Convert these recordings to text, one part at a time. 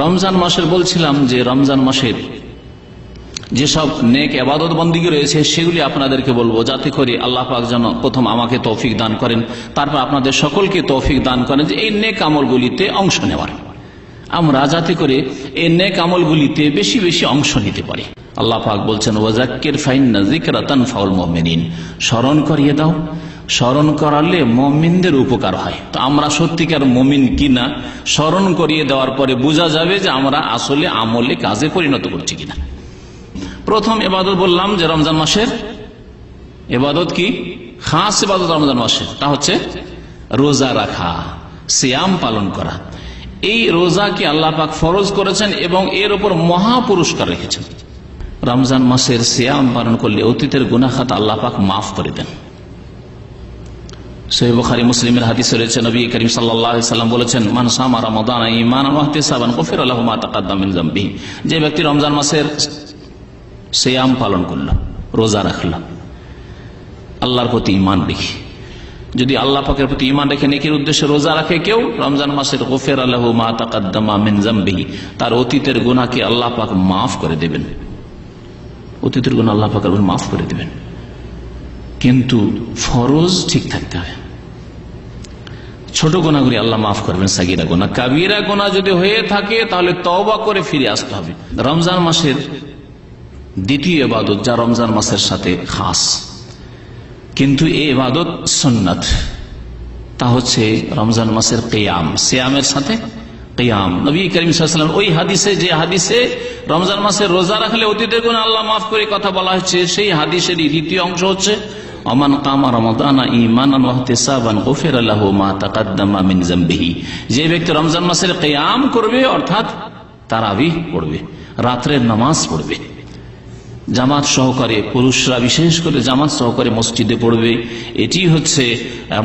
রমজান মাসের বলছিলাম যে রমজান মাসের যেসব নেক ইবাদত বন্দেগী রয়েছে সেগুলি আপনাদেরকে বলবো, যাতে করে আল্লাহ পাক যেন প্রথম আমাকে তৌফিক দান করেন, তারপর আপনাদের সকলকে তৌফিক দান করেন যে এই নেক আমলগুলিতে অংশ নেওয়ার, আমরা যাতে করে এই নেক আমলগুলিতে বেশি বেশি অংশ নিতে পারি। আল্লাহ পাক বলছেন ওয়াজাক্কির ফাইন্না যিকরা তানফাউল মুমিনিন, স্মরণ করিয়ে দাও, স্মরণ করালে মুমিনদের উপকার হয়। তো আমরা সত্যিকার মুমিন কিনা স্মরণ করিয়ে দেওয়ার পরে বোঝা যাবে যে আমরা আসলে আমলে কাজে পরিণত করছি কিনা। প্রথম ইবাদত বললাম যে রমজান মাসের ইবাদত কি, খাস ইবাদত রমজান মাসের, তা হচ্ছে রোজা রাখা, সিয়াম পালন করা। এই রোজাকে আল্লাহ পাক ফরজ করেছেন এবং এর উপর মহা পুরস্কার রেখেছেন। রমজান মাসের সিয়াম পালন করলে অতীতের গুনাহ খাতা আল্লাহ পাক মাফ করে দেন। সহিহ বুখারী মুসলিমের হাদিসে রয়েছে, নবী করিম সাল্লাল্লাহু আলাইহি সাল্লাম বলেছেন, মান সামা রমাদান ঈমানান ওয়া ইহতিসাবান গুফিরা লাহু মা তাকাদ্দামা মিন যামবিহি। যে ব্যক্তি রমজান মাসের সিয়াম পালন করল, রোজা রাখল, আল্লাহর প্রতি ঈমান রেখে, যদি আল্লাহ পাকের প্রতি ঈমান রেখে নেকির উদ্দেশ্যে রোজা রাখে কেউ, রমজান মাসের গুফিরা লাহু মা তাকাদ্দামা মিন যামবিহি, তার অতীতের গুনাহকে আল্লাহ পাক মাফ করে দেবেন। অতীতের গুনাহ আল্লাহ পাক মাফ করে দেবেন, কিন্তু ফরজ ঠিক থাকতে হবে। ছোট গুনাহগুলি আল্লাহ মাফ করবেন, সাগীরা গুনাহ, কাবীরা গুনাহ যদি হয়ে থাকে তাহলে তওবা করে ফিরে আসতে হবে। রমজান মাসের দ্বিতীয় ইবাদত যা রমজান মাসের সাথে খাস, কিন্তু এই ইবাদত সুন্নাত, তা হচ্ছে রমজান মাসের কিয়াম, সিয়ামের সাথে কিয়াম। নবী করিম সাল্লাল্লাহু আলাইহি ওয়াসাল্লাম ওই হাদিসে, যে হাদিসে রমজান মাসের রোজা রাখলে অতীতের গুনাহ আল্লাহ মাফ করে কথা বলা হচ্ছে, সেই হাদিসের দ্বিতীয় অংশ হচ্ছে ওমান কামা রমাদানা ঈমানান ওয়া ইহতিসাবান গুফিরা লাহু মা তাকাদ্দামা মিন যামবিহি। যে ব্যক্তি রমজান মাসের কিয়াম করবে, অর্থাৎ তারাবিহ পড়বে, রাতের নামাজ পড়বে, জামাত সহকারে, পুরুষরা বিশেষ করে জামাত সহকারে মসজিদে পড়বে, এটি হচ্ছে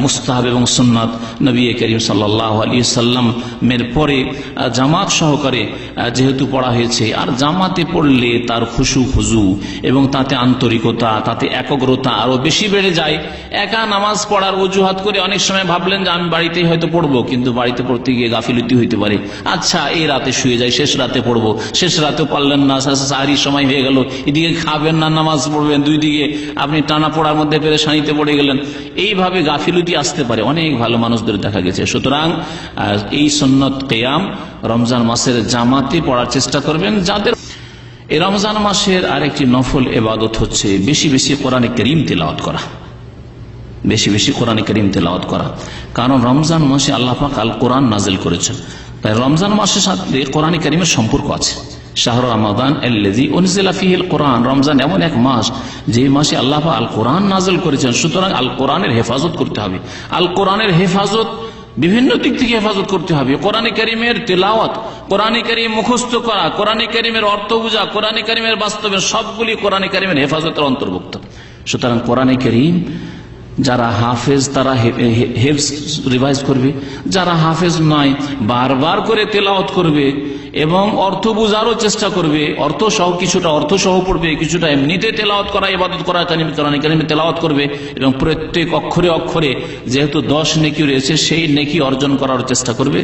মুস্তাহাব এবং সুন্নাত। নবী করিম সাল্লাল্লাহু আলাইহি সাল্লামের পরে জামাত সহকারে যেহেতু পড়া হয়েছে, আর জামাতে পড়লে তার খুশু খুজু এবং তাতে আন্তরিকতা, তাতে একাগ্রতা আরো বেশি বেড়ে যায়। একা নামাজ পড়ার অজুহাত করে অনেক সময় ভাবলেন যে আমি বাড়িতেই হয়তো পড়বো, কিন্তু বাড়িতে পড়তে গিয়ে গাফিলতি হইতে পারে, আচ্ছা এই রাতে শুয়ে যাই, শেষ রাতে পড়বো, শেষ রাতেও পারলেন না, সাহরির সময় হয়ে গেল, এদিকে খাবেন না, নামাজ পড়বেন, দুই দিকে আপনি টানা পড়ার মধ্যে পেরেশানিতে পড়ে গেলেন, এইভাবে গাফিলতি আসতে পারে, অনেক ভালো মানুষদের দেখা গেছে। সুতরাং এই সুন্নত কিয়াম রমজান মাসের জামাতে পড়ার চেষ্টা করবেন। যাদের এই রমজান মাসের আরেকটি নফল ইবাদত হচ্ছে বেশি বেশি কোরআনে কারীম তিলাওয়াত করা, বেশি বেশি কোরআনে কারীম তিলাওয়াত করা, কারণ রমজান মাসে আল্লাহ পাক আল কোরআন নাজিল করেছেন। তাই রমজান মাসের সাথে কোরআনে কারীমের সম্পর্ক আছে। শাহরু রমাদান আল্লাযী উনজিলা ফীহিল কোরআন, রমজান এমন এক মাস যে মাসে আল্লাহ পাক আল কোরআন নাজিল করেছেন। সুতরাং আল কোরআনের হেফাজত করতে হবে। আল কোরআনের হেফাজত বিভিন্ন দিক থেকে হেফাজত করতে হবে। কোরআনে কারীমের তেলাওয়াত, কোরআনে কারীম মুখস্থ করা, কোরআনে কারীমের অর্থ বোঝা, কোরআনে কারীমের বাস্তবায়ন, সবগুলি কোরআনে কারীমের হেফাজতের অন্তর্ভুক্ত। সুতরাং কোরআনে কারীম যারা হাফেজ তারা হেফজ রিভাইজ করবে, যারা হাফেজ নয় বারবার করে তেলাওয়াত করবে এবং অর্থ বোঝারও চেষ্টা করবে, অর্থ সহ কিছুটা অর্থ সহ পড়বে, কিছুটা এমনিতে তেলাওয়াত করা, ইবাদত করা, কোরআনে কারীমে তেলাওয়াত করবে এবং প্রত্যেক অক্ষরে অক্ষরে যেহেতু 10 নেকি রয়েছে সেই নেকি অর্জন করার চেষ্টা করবে।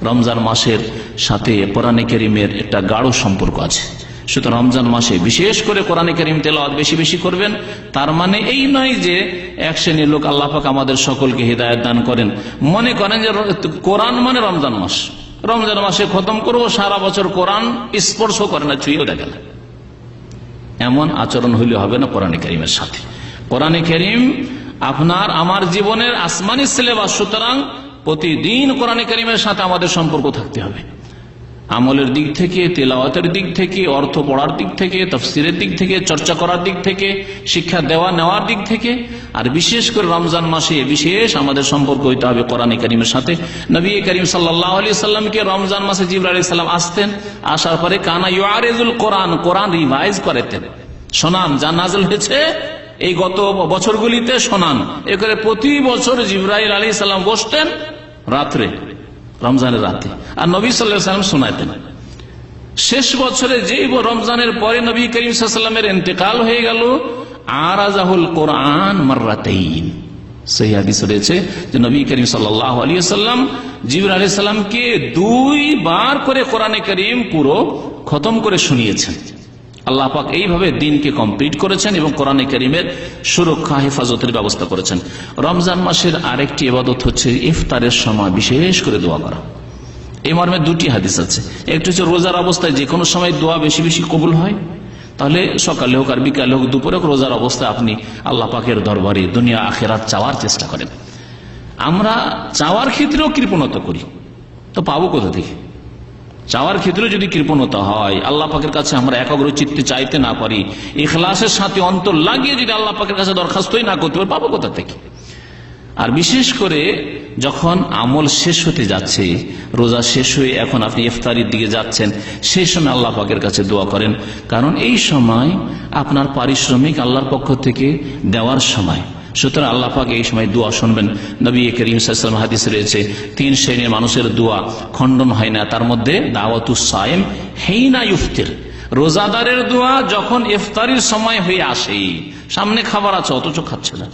রমজান মাসের সাথে কোরআনে কারীমের একটা গাঢ় সম্পর্ক আছে। সুতরাং রমজান মাসে বিশেষ করে কোরআনে কারীম তেলাওয়াত বেশি বেশি করবেন। তার মানে এই নয় যে এক শ্রেণীর লোক, আল্লাহ পাক আমাদের সকলকে হিদায়াত দান করেন, মনে করেন যে কোরআন মানে রমজান মাস, রমজান মাসে খতম করবো, সারা বছর কোরআন স্পর্শ করে না, ছুঁয়েও দেখে না। এমন আচরণ হইলে হবে না কোরআনে কারীমের সাথে। কোরআনে কারীম আপনার আমার জীবনের আসমানি সিলেবাস, সুতরাং প্রতিদিন কোরআনে কারীমের সাথে আমাদের সম্পর্ক থাকতে হবে। আমলের দিক থেকে, তেলাওয়াতের দিক থেকে, অর্থ পড়ার দিক থেকে, তাফসীরের দিক থেকে, চর্চা করার দিক থেকে, শিক্ষা দেওয়া নেওয়ার দিক থেকে, আর বিশেষ করে রমজান মাসে বিশেষ আমাদের সম্পর্ক হইতে হবে কোরআনে কারীমের সাথে। নবী করিম সাল্লাল্লাহু আলাইহি সাল্লামকে রমজান মাসে জিবরাইল আলাইহিস সালাম আসতেন, আসার পরে কানা ইউআরিজুল কোরআন, কোরআন রিভাইজ করেতেন, শোনান যা নাযিল হয়েছে এই গত বছরগুলিতে শোনান। এ করে প্রতি বছর জিবরাইল আলাইহিস সালাম বসতেন রাত্রে, রমজানের রাতে, আর নবী সাল্লাল্লাহু আলাইহি ওয়াসাল্লাম শোনাতেন। শেষ বছরে যেই রমজানের পরে নবী করিম সাল্লাল্লাহু আলাইহি ওয়াসাল্লামের ইন্তেকাল হয়ে গেল, আরাজাহুল কোরআন মাররাতাইন, সেই হাদিস রয়েছে যে নবী করিম সাল্লাল্লাহু আলাইহি ওয়াসাল্লাম জিবরাইল আলাইহিস সালামকে 2 বার করে কোরআনে কারীম পুরো খতম করে শুনিয়েছেন। আল্লাহ পাক এইভাবে দিনকে কমপ্লিট করেছেন এবং কোরআনে কারীমের সুরক্ষা হেফাজতের ব্যবস্থা করেছেন। রমজান মাসের আরেকটি ইবাদত হচ্ছে ইফতারের সময় বিশেষ করে দোয়া করা। এই মর্মে 2টি হাদিস আছে। একটি হচ্ছে রোজার অবস্থায় যে কোনো সময় দোয়া বেশি বেশি কবুল হয়, তাহলে সকালে হোক আর বিকালে হোক দুপুরে হোক রোজার অবস্থায় আপনি আল্লাহ পাকের দরবারে দুনিয়া আখিরাত চাওয়ার চেষ্টা করেন। আমরা চাওয়ার ক্ষেত্রেও কৃপণতা করি, তো পাবো কোথা থেকে? চাওয়ার ক্ষেত্রে যদি কৃপণতা হয়, আল্লাহ পাকের কাছে আমরা একাগ্র চিত্তে চাইতে না পারি, ইখলাসের সাথে অন্তর লাগিয়ে যদি আল্লাহ পাকের কাছে দরখাস্তই না করতে পারি, পাবো কোথা থেকে? আর বিশেষ করে যখন আমল শেষ হতে যাচ্ছে, রোজা শেষ হয়ে এখন আপনি ইফতারির দিকে যাচ্ছেন, সেই সময় আল্লাহ পাকের কাছে দোয়া করেন, কারণ এই সময় আপনার পারিশ্রমিক আল্লাহর পক্ষ থেকে দেওয়ার সময়। সুতরাং আল্লাহ পাক এই সময় দোয়া শুনবেন। নবী করিম সাল্লাল্লাহু আলাইহি ওয়াসাল্লাম হাদিসে রয়েছে 3 শ্রেণীর মানুষের দোয়া খণ্ডন হয় না, তার মধ্যে দাওয়াতুস সায়েম হিনা ইফতির, রোজাদারের দোয়া যখন ইফতারির সময় হয়ে আসে, সামনে খাবার আছে অথচ খাচ্ছে না,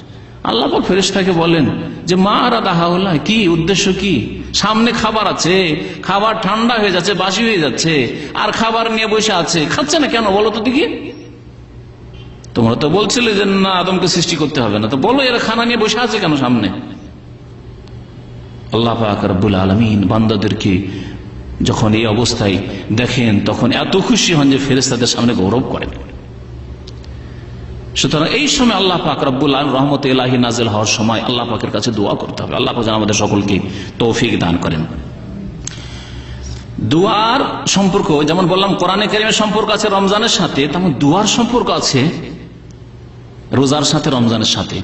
আল্লাহ পাক ফেরেশতাকে বলেন যে মা আরাদা হাউলা, কি উদ্দেশ্য, কি? সামনে খাবার আছে, খাবার ঠান্ডা হয়ে যাচ্ছে, বাসি হয়ে যাচ্ছে, আর খাবার নিয়ে বসে আছে, খাচ্ছে না কেন বলো তো দেখি? তোমরা তো বলছিলে যে না আদমকে সৃষ্টি করতে হবে না, তো বলো এরা খানা নিয়ে বসে আছে কেন সামনে? আল্লাহ পাক রব্বুল আলামিন বান্দাদেরকে যখন এই অবস্থায় দেখেন তখন এত খুশি হন যে ফেরেশতাদের সামনে গৌরব করেন। সুতরাং এই সময় আল্লাহ পাক রব্বুল আলামিন রহমতে ইলাহি নাজিল হওয়ার সময় আল্লাহ পাকের কাছে দোয়া করতে হবে। আল্লাহ পাক যেন আমাদের সকলকে তৌফিক দান করেন। দুয়ার সম্পর্ক যেমন বললাম কোরআনে কারীমের সম্পর্ক আছে রমজানের সাথে, তেমন দুয়ার সম্পর্ক আছে রোজার সাথে, রমজানের সাথে।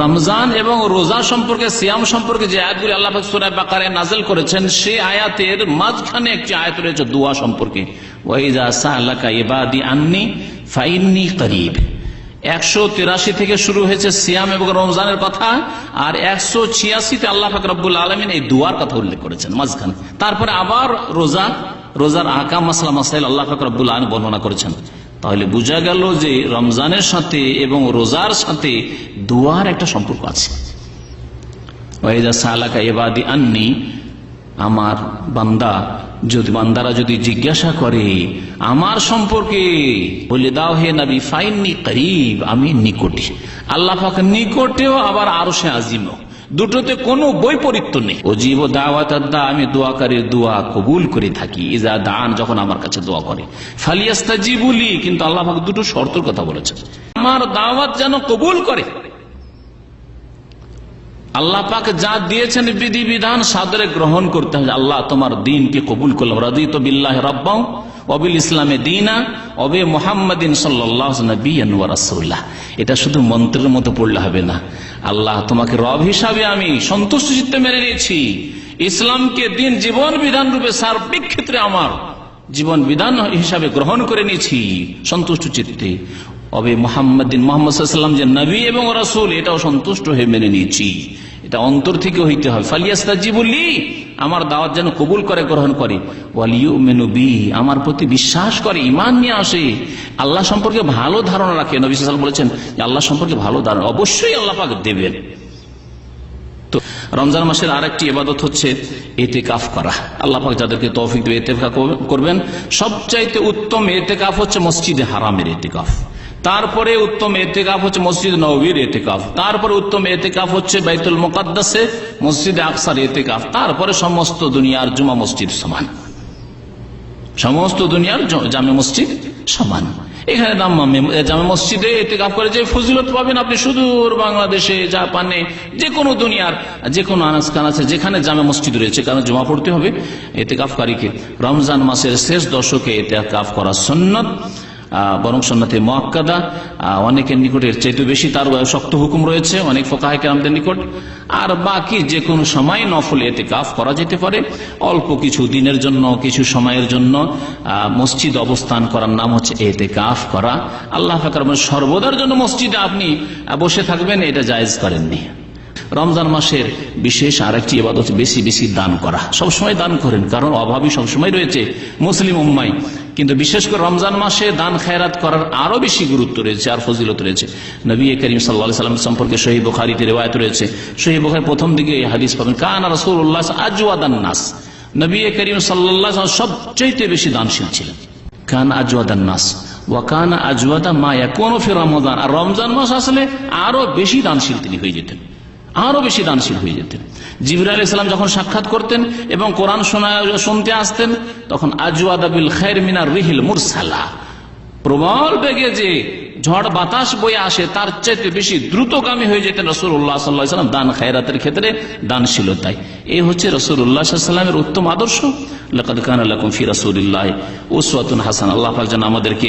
রমজান এবং রোজা সম্পর্কে, সিয়াম সম্পর্কে যে আয়াতগুলি আল্লাহ পাক সূরা বাকারায় নাযিল করেছেন, সেই আয়াতের মাঝখানে একটি আয়াত রয়েছে দোয়া সম্পর্কে, ওয়া ইযা সাআলাকা ইবাদি আন্নী ফাইন্নী করিব। 183 থেকে শুরু হয়েছে সিয়াম এবং রমজানের কথা, আর 186তে আল্লাহ পাক রব্বুল আলামিন এই দুয়ার কথা উল্লেখ করেছেন মাঝখানে। তারপরে আবার রোজার আহকাম মাসলা মাসাইল আল্লাহ পাক রব্বুল আলামিন বর্ণনা করেছেন। তাহলে বোঝা গেল যে রমজানের সাথে এবং রোজার সাথে দুয়ার একটা সম্পর্ক আছে। ওয়াইদা সালাকা ইবাদি আন্নী, আমার বান্দারা যদি জিজ্ঞাসা করে আমার সম্পর্কে, বলে দাও হে নবী ফাইন্নী করিব, আমি নিকটে। আল্লাহ পাক নিকটেও আবার আরশে আজিমও, দুটোতে কোনো বৈপরীত্য নেই। ও জীব দাওয়াত আদা, আমি দোয়াকারীর দোয়া কবুল করে থাকি। ইজা দান, যখন আমার কাছে দোয়া করে। ফালিয়াস্তাজিবুলি, কিন্তু আল্লাহ পাক দুটো শর্তের কথা বলেছেন, আমার দাওয়াত যেন কবুল করে। আল্লাহ পাক যা দিয়েছেন বিধি বিধান সাদরে গ্রহণ করতে হবে। আল্লাহ তোমার দিনকে কবুল করলাম, রাদিতু বিল্লাহি রাব্বাও ওয়া বিল ইসলামে দীনা ওয়া বি মুহাম্মাদিন সাল্লাল্লাহু আলাইহি নাবিয়্যান ওয়া রাসূলা। এটা শুধু মন্ত্রের মতো পড়লে হবে না। আল্লাহ তোমাকে রব হিসাবে আমি সন্তুষ্ট চিত্তে মেনে নিয়েছি, ইসলামকে দিন জীবন বিধান রূপে সার্বিক ক্ষেত্রে আমার জীবন বিধান হিসাবে গ্রহণ করে নিয়েছি সন্তুষ্ট চিত্তে। অবে মুহাম্মাদিন, মুহাম্মদ সাল্লাল্লাহু আলাইহি ওয়াসাল্লাম যে নবী এবং রাসূল, এটাও সন্তুষ্ট হয়ে মেনে নিয়েছি। এটা অন্তর থেকে হইতে হবে। ফালিয়াস্তাজিবুলি, আমার দাওয়াত যেন কবুল করে, গ্রহণ করে। ওয়ালিউমিনু বি, আমার প্রতি বিশ্বাস করে, ঈমান নিয়ে আসে, আল্লাহ সম্পর্কে ভালো ধারণা রাখে। নবী সাল্লাল্লাহু আলাইহি ওয়াসাল্লাম বলেছেন যে আল্লাহ সম্পর্কে ভালো ধারণা অবশ্যই আল্লাহ পাক দেবেন। তো রমজান মাসের আরেকটি ইবাদত হচ্ছে ইতিকাফ করা। আল্লাহ পাক যাদেরকে তৌফিক দেবে ইতিকাফ করবেন। সবচাইতে উত্তম ইতিকাফ হচ্ছে মসজিদে হারামের ইতিকাফ, তারপরে উত্তম ইতিকাফ হচ্ছে মসজিদ নববীর ইতিকাফ, তারপরে উত্তম ইতিকাফ হচ্ছে বাইতুল মুকাদ্দাসে মসজিদে আকসার ইতিকাফ, তারপরে সমস্ত দুনিয়ার জুমা মসজিদ সমান, সমস্ত দুনিয়ার জামে মসজিদ সমান। এখানে জামে মসজিদে ইতিকাফ করে যে ফজিলত পাবেন আপনি সুদূর বাংলাদেশে, জাপানে, যে কোনো দুনিয়ার যে কোনো আনাজ কানাচে যেখানে জামে মসজিদ রয়েছে, কারণ জমা পড়তে হবে ইতিকাফকারীকে। রমজান মাসের শেষ দশকে ইতিকাফ করা সুন্নাত, বরং সুন্নতে মুআক্কাদা। অনেকের নিকটের চাইতে বেশি তার শক্ত হুকুম রয়েছে অনেক ফুকাহে কেরামদের নিকট। আর বাকি যে কোনো সময় নফল ইতিকাফ করা যেতে পারে। অল্প কিছু দিনের জন্য, কিছু সময়ের জন্য মসজিদ অবস্থান করার নাম হচ্ছে ইতিকাফ করা। আল্লাহ পাক সর্বদার জন্য মসজিদে আপনি বসে থাকবেন, এটা জায়েজ করেননি। রমজান মাসের বিশেষ আরেকটি ইবাদত বেশি বেশি দান করা। সবসময় দান করেন, কারণ অভাবী সবসময় রয়েছে মুসলিম উম্মায়, কিন্তু বিশেষ করে রমজান মাসে দান খায়রাত করার আরো বেশি গুরুত্ব রয়েছে আর ফজিলত রয়েছে। নবী করিম সাল্লাল্লাহু আলাইহি ওয়াসাল্লাম সম্পর্কে সহিহ বুখারীতে রিওয়ায়াত রয়েছে। সহিহ বুখারীর প্রথম দিকে এই হাদিস পাবেন, কানা রাসূলুল্লাহ আজওয়াদান নাস, নবী করিম সাল্লাল্লাহু আলাইহি ওয়াসাল্লাম সবচেয়ে বেশি দানশীল ছিলেন। কানা আজওয়াদান নাস ওয়া কানা আজওয়াদা মা ইয়াকুনু ফি রমাদান, আর রমজান মাস আসলে আরো বেশি দানশীল তিনি হয়ে যেতেন, আরো বেশি দানশীল হয়ে যেতেন। জিবরাইল আলাইহিস সালাম যখন সাক্ষাৎ করতেন এবং কোরআন শুনতে আসতেন, তখন আজওয়াদা বিল খায়র মিনার রিহিল মুরসালা, প্রবল বেগে যে ঝড় বাতাস বয়ে আসে তার চাইতে বেশি দ্রুতগামী হয়ে যেতেন রাসূলুল্লাহ সাল্লাল্লাহু আলাইহি ওয়াসাল্লাম দান খায়রাতের ক্ষেত্রে, দানশীলতায়। এই হচ্ছে রাসূলুল্লাহ সাল্লাল্লাহু আলাইহি ওয়াসাল্লামের উত্তম আদর্শ। লাকাদ কানা লাকুম ফি রাসূলিল্লাহি উসওয়াতুন হাসানাহ, আল্লাহ পাক যেন আমাদেরকে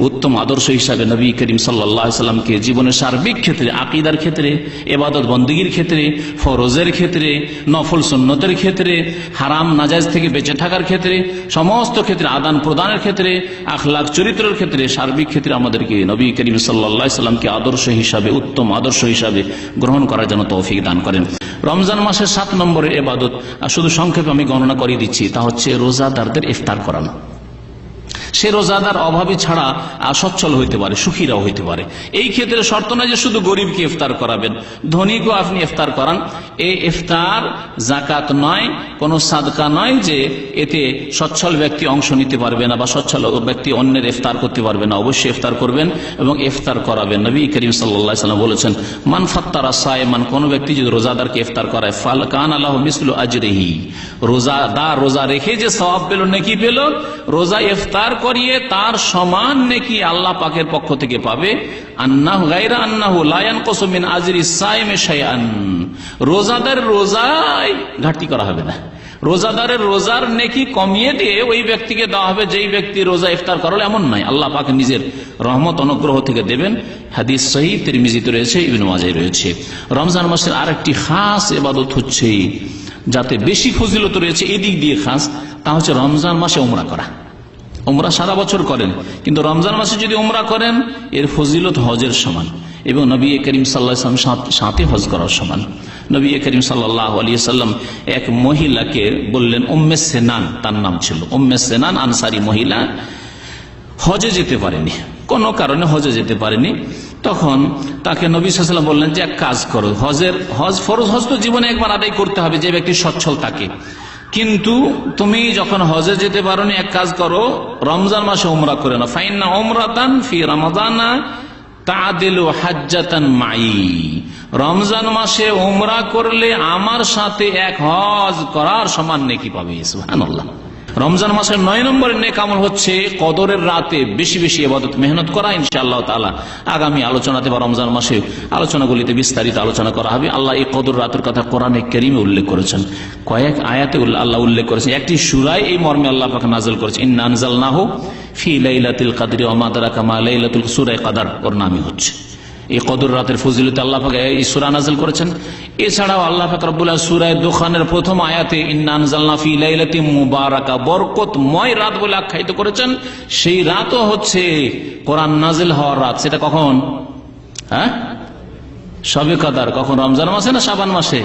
উত্তম আদর্শ হিসাবে নবী করিম সাল্লাল্লাহু আলাইহি ওয়াসাল্লামকে জীবনের সার্বিক ক্ষেত্রে, আকীদার ক্ষেত্রে, ইবাদত বন্দেগীর ক্ষেত্রে, ফরজের ক্ষেত্রে, নফল সুন্নতের ক্ষেত্রে, হারাম নাজায়েজ থেকে বেঁচে থাকার ক্ষেত্রে, সমস্ত ক্ষেত্রে, আদান প্রদানের ক্ষেত্রে, আখলাক চরিত্রের ক্ষেত্রে, সার্বিক ক্ষেত্রে আমাদেরকে নবী করিম সাল্লাল্লাহু আলাইহি ওয়াসাল্লামকে আদর্শ হিসাবে, উত্তম আদর্শ হিসাবে গ্রহণ করার জন্য তৌফিক দান করেন। রমজান মাসের 7 নম্বরের ইবাদত, শুধু সংক্ষেপে আমি গণনা করে দিচ্ছি, তা হচ্ছে রোজাদারদের ইফতার করানো। সে রোজাদার অভাবী ছাড়া সচ্ছল হইতে পারে, সুখীরাও হইতে পারে। এই ক্ষেত্রে শর্ত নয় যে শুধু গরিবকে ইফতার করাবেন, ধনীকেও আপনি ইফতার করান। এই ইফতার জাকাত নয়, কোনো সাদকা নয় যে এতে সচ্ছল ব্যক্তি অংশ নিতে পারবে না বা সচ্ছল ব্যক্তি অন্যের ইফতার করতে পারবে না। অবশ্যই ইফতার করবেন এবং ইফতার করাবেন। নবী করিম সাল্লাল্লাহু আলাইহি ওয়াসাল্লাম বলেছেন, মান ফাত্তারা সায়মান, কোন ব্যক্তি যদি রোজাদারকে ইফতার করায়, ফাল কানা লাহু মিসলু আজরিহি, রোজাদার রোজা রেখে যে সওয়াব পেল, নেকি পেল, রোজা ইফতার করিয়ে তার সমান নেকি আল্লাহ পাকের পক্ষ থেকে পাবে। আন্নাহু গায়রা আন্নাহু লা ইয়ানকুসু মিন আজরি সাইমি শাইআন, রোজাদার রোজায় ঘাটতি করা হবে না, রোজাদারের রোজার নেকি কমিয়ে দিয়ে ওই ব্যক্তিকে দেওয়া হবে যেই ব্যক্তি রোজা ইফতার করলো, এমন নয়। আল্লাহ পাক নিজের রহমত অনুগ্রহ থেকে দেবেন। হাদিস সহিহ তিরমিজিতে রয়েছে, ইবনে মাজায় রয়েছে। রমজান মাসের আরেকটি খাস ইবাদত হচ্ছে, যাতে বেশি ফজিলত রয়েছে এদিক দিয়ে খাস, তা হচ্ছে রমজান মাসে উমরা করা। উমরা সারা বছর করেন, কিন্তু রমজান মাসে যদি উমরা করেন এর ফজিলত হজের সমান, এবং নবী করিম সাল্লাল্লাহু আলাইহি ওয়াসাল্লাম সাথে হজ করার সমান। নবী করিম সাল্লাল্লাহু আলাইহি ওয়াসাল্লাম এক মহিলাকে বললেন, উম্মে সেনান তার নাম ছিল, উম্মে সেনান আনসারী মহিলা, হজে যেতে পারেনি, কোনো কারণে হজে যেতে পারেনি। তখন তাকে নবী সাল্লাল্লাহু আলাইহি ওয়াসাল্লাম বললেন যে এক কাজ করো, হজ ফরজ হজ তো জীবনে একবার আদায় করতে হবে যে ব্যক্তি সচ্ছল থাকে, কিন্তু তুমি যখন হজে যেতে পারোনি, এক কাজ করো, রমজান মাসে উমরা করে নাও। ফাইন্না উমরাতান ফি রমাদানা তাআদিলু হাজ্জাতান মাই, রমজান মাসে উমরা করলে আমার সাথে এক হজ করার সমান নেকি পাবে। সুবহানাল্লাহ। রমজান মাসের 9 নম্বরের নেক আমল হচ্ছে কদরের রাতে বেশি বেশি ইবাদত মেহনত করা। ইনশাআল্লাহ তাআলা আগামী আলোচনাতে বা রমজান মাসে আলোচনাগুলিতে বিস্তারিত আলোচনা করা হবে। আল্লাহ এই কদর রাতের কথা কোরআনে কারীমে উল্লেখ করেছেন, কয়েক আয়াতে আল্লাহ উল্লেখ করেছেন। একটি সূরায় এই মর্মে আল্লাহ পাক নাযিল করেছেন, ইন্না আনজালনাহু ফি লাইলাতিল কদরি ওয়া মা আদরাকা মা লাইলাতুল সূরা কদর, ওর নামই হচ্ছে এই কদর রাতের ফজিলতে আল্লাহ পাক এই সূরা নাযিল করেছেন। এছাড়াও আল্লাহ পাক রব্বুল আলামিন সূরা দুখানের প্রথম আয়াতে ইন্না আনজালনা ফি লাইলাতিন মুবারাকা, বরকতময় রাত বলে আখ্যায়িত করেছেন। সেই রাতও হচ্ছে কোরআন নাযিল হওয়ার রাত। সেটা কখন? শবে কদর। কখন? রমজান মাসে না শাবান মাসে?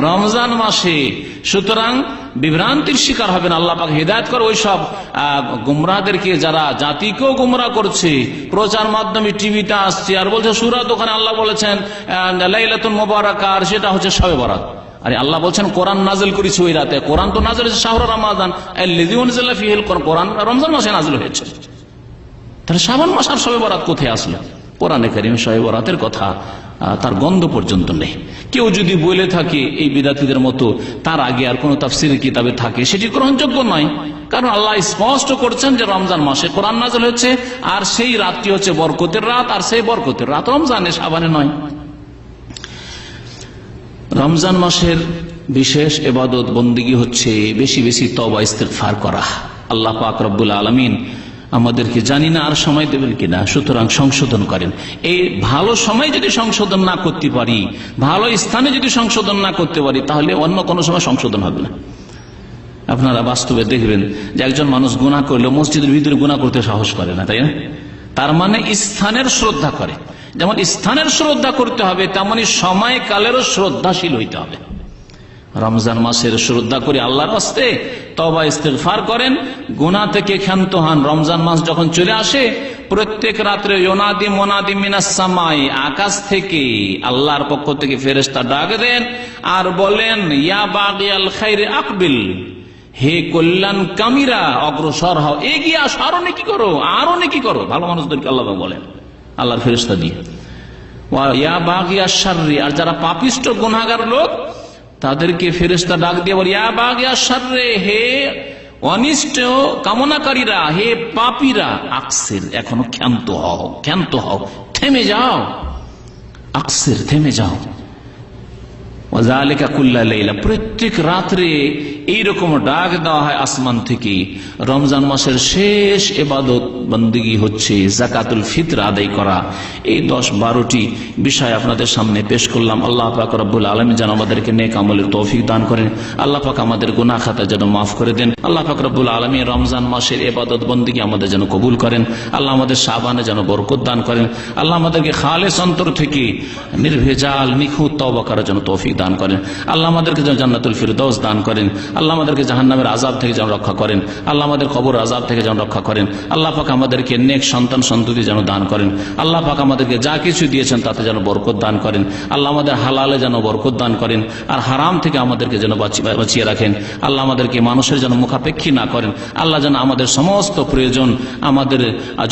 রমজান মাসে। সুতরাং বিভ্রান্তির শিকার হবেন। আল্লাহ পাক হিদায়াত করে ওই সব গুমরাহদেরকে, যারা জাতিকেও গুমরাহ করছে, প্রচার মাধ্যমে টিভিতে আসছে আর বলছে সূরা দোকানে আল্লাহ বলেছেন লাইলাতুল মুবারাকা, আর সেটা হচ্ছে শবে বরাত। আরে আল্লাহ বলছেন কোরআন নাযিল করেছে ওই রাতে। কোরআন তো নাযিল হয়েছে শাহরু রমাদান আল্লাযী উনজিলা ফীহিল কোরআন, কোরআন রমজান মাসে নাযিল হয়েছে। তাহলে শাবান মাস আর শবে বরাত কোথায় আসলো? কোরআনে কারীমে শবে বরাতের কথা তার গন্ধ পর্যন্ত নেই। কেউ যদি বলে থাকে এই বিদাতীদের মতো তার আগে আর কোন তাফসীরের কিতাবে থাকে, সেটি গ্রহণযোগ্য নয়। কারণ আল্লাহ স্পষ্ট করছেন যে রমজান মাসে কোরআন নাযিল হচ্ছে, আর সেই রাতটি হচ্ছে বরকতের রাত, আর সেই বরকতের রাত রমজানে, শাবানে নয়। রমজান মাসের বিশেষ ইবাদত বন্দেগী হচ্ছে বেশি বেশি তওবা ইস্তেগফার করা। আল্লাহ পাক রব্বুল আলামিন আমাদেরকে জানি না আর সময় দেবেন কিনা, সুতরাং সংশোধন করেন। এই ভালো সময় যদি সংশোধন না করতে পারি, ভালো স্থানে যদি সংশোধন না করতে পারি, তাহলে অন্য কোনো সময় সংশোধন হবে না। আপনারা বাস্তবে দেখবেন যে একজন মানুষ গুনাহ করলে মসজিদের ভিতরে গুনাহ করতে সাহস করে না, তাই না? তার মানে স্থানের শ্রদ্ধা করে। যেমন স্থানের শ্রদ্ধা করতে হবে, তেমনি সময়কালেরও শ্রদ্ধাশীল হইতে হবে। রমজান মাসের শ্রদ্ধা করে আল্লাহর হস্তে তওবা ইস্তিগফার করেন, গুনাহ থেকে ক্ষান্ত হন। রমজান মাস যখন চলে আসে, প্রত্যেক রাত্রে ইউনাদি মুনাদি মিনাস সামাই, আকাশ থেকে আল্লাহর পক্ষ থেকে ফেরেশতা ডাক দেন আর বলেন, ইয়া বাগিয়াল খাইর আকবিল, হে কল্যাণ কামীরা অগ্রসর হও, এগিয়ে আসো, আরো নেকি করো, আরো নেকি করো। ভালো মানুষদেরকে আল্লাহ বলেন আল্লাহর ফেরেশতা দিয়ে। ইয়া বাগিয়াশ শাররি, আর যারা পাপিষ্ট গুনাহগার লোক তাদেরকে ফেরেশতা ডাক দিয়ে বলে, ইয়া বাগিয়াশ শাররি, হে অনিষ্ট কামনাকারীরা, হে পাপীরা, আকসির, এখনো ক্ষান্ত হও, ক্ষান্ত হও, থেমে যাও, আকসির, থেমে যাও। ওয়াযালিকা কুল্লা লাইলা, প্রত্যেক রাত্রে এইরকম ডাক দেওয়া হয় আসমান থেকে। রমজান মাসের শেষ ইবাদত বন্দেগী হচ্ছে যাকাতুল ফিতর আদায় করা। এই 10-12টি বিষয় আপনাদের সামনে পেশ করলাম। আল্লাহ পাক রব্বুল আলামিন যেন আমাদেরকে নেক আমলের তৌফিক দান করেন। আল্লাহ পাক আমাদের গুনাহ খাতা যেন মাফ করে দেন। আল্লাহ পাক রব্বুল আলামিন রমজান মাসের ইবাদত বন্দেগী আমাদের যেন কবুল করেন। আল্লাহ আমাদের শাবানে যেন বরকত দান করেন। আল্লাহ আমাদেরকে খালেস অন্তর থেকে নির্ভেজাল নিখুঁত তওবা করার জন্য তৌফিক দান করেন। আল্লাহ আমাদেরকে যেন জান্নাতুল ফিরদাউস দান করেন। আল্লাহ আমাদেরকে জাহান্নামের আযাব থেকে যেন রক্ষা করেন। আল্লাহ আমাদের কবর আযাব থেকে যেন রক্ষা করেন। আল্লাহ পাক আমাদেরকে নেক সন্তান সন্ততি যেন দান করেন। আল্লাহ পাক আমাদেরকে যা কিছু দিয়েছেন তাতে যেন বরকত দান করেন। আল্লাহ আমাদের হালালে যেন বরকত দান করেন, আর হারাম থেকে আমাদেরকে যেন বাঁচিয়ে রাখেন। আল্লাহ আমাদেরকে মানুষের যেন মুখাপেক্ষী না করেন। আল্লাহ যেন আমাদের সমস্ত প্রয়োজন, আমাদের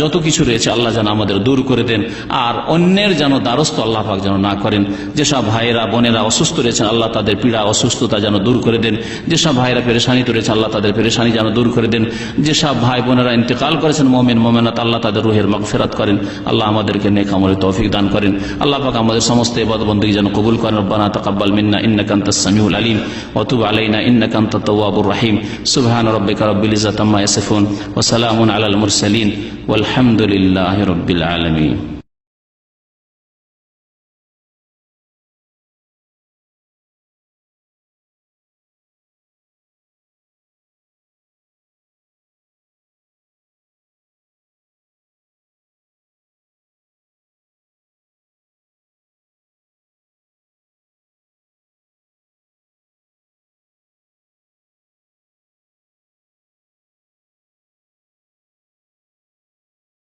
যত কিছু রয়েছে আল্লাহ যেন আমাদের দূর করে দেন, আর অন্যের যেন দ্বারস্থ আল্লাহ পাক যেন না করেন। যেসব ভাইয়েরা বোনেরা অসুস্থ রয়েছেন আল্লাহ তাদের পীড়া অসুস্থতা যেন দূর করে দেন। যেসব ভাইরা পেরেশানিতে রয়েছে আল্লাহ তাদের পেরেশানি যেন দূর করে দেন। যেসব ভাই বোনেরা ইন্তেকাল করেছেন মুমিন মুমিনাত, আল্লাহ তাদের রুহের মাগফিরাত করেন। আল্লাহ আমাদেরকে নেক আমলের তৌফিক দান করেন। আল্লাহ পাক আমাদের সমস্ত ইবাদত বন্দেগী যেন কবুল করেন। রব্বানা তাকাব্বাল মিন্না ইন্নাকা আনতাস সামিউল আলিম ওয়া তুব আলাইনা ইন্নাকা আনতাত তাওয়াবুর রহিম। সুবহান রাব্বিকা রাব্বিল ইজ্জাতি আম্মা ইয়াসিফুন ওয়া সালামুন আলাল মুরসালিন ওয়ালহামদুলিল্লাহি রাব্বিল আলামিন।